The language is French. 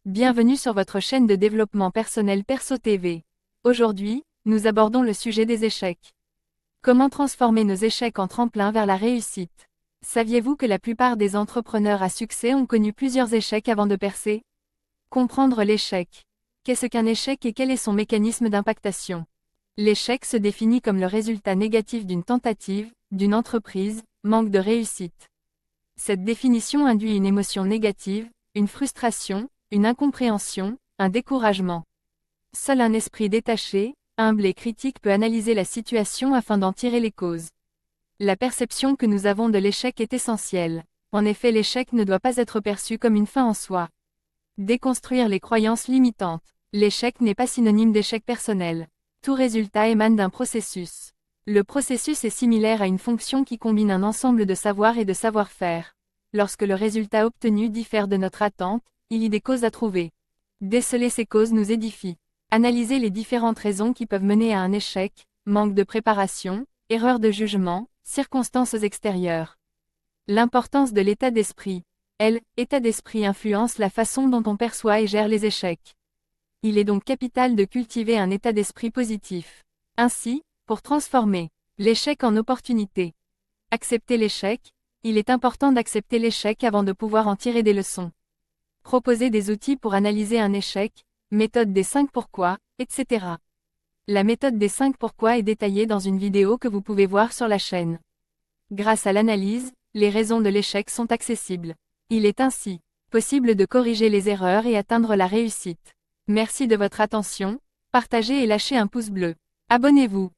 Bienvenue sur votre chaîne de développement personnel Perso TV. Aujourd'hui, nous abordons le sujet des échecs. Comment transformer nos échecs en tremplin vers la réussite? Saviez-vous que la plupart des entrepreneurs à succès ont connu plusieurs échecs avant de percer? Comprendre l'échec. Qu'est-ce qu'un échec et quel est son mécanisme d'impactation? L'échec se définit comme le résultat négatif d'une tentative, d'une entreprise, manque de réussite. Cette définition induit une émotion négative, une frustration, une incompréhension, un découragement. Seul un esprit détaché, humble et critique peut analyser la situation afin d'en tirer les causes. La perception que nous avons de l'échec est essentielle. En effet, l'échec ne doit pas être perçu comme une fin en soi. Déconstruire les croyances limitantes. L'échec n'est pas synonyme d'échec personnel. Tout résultat émane d'un processus. Le processus est similaire à une fonction qui combine un ensemble de savoirs et de savoir-faire. Lorsque le résultat obtenu diffère de notre attente, il y a des causes à trouver. Déceler ces causes nous édifie. Analyser les différentes raisons qui peuvent mener à un échec, manque de préparation, erreur de jugement, circonstances extérieures. L'importance de l'état d'esprit. L'état d'esprit influence la façon dont on perçoit et gère les échecs. Il est donc capital de cultiver un état d'esprit positif. Ainsi, pour transformer l'échec en opportunité. Accepter l'échec. Il est important d'accepter l'échec avant de pouvoir en tirer des leçons. Proposer des outils pour analyser un échec, méthode des 5 pourquoi, etc. La méthode des 5 pourquoi est détaillée dans une vidéo que vous pouvez voir sur la chaîne. Grâce à l'analyse, les raisons de l'échec sont accessibles. Il est ainsi possible de corriger les erreurs et atteindre la réussite. Merci de votre attention, partagez et lâchez un pouce bleu. Abonnez-vous.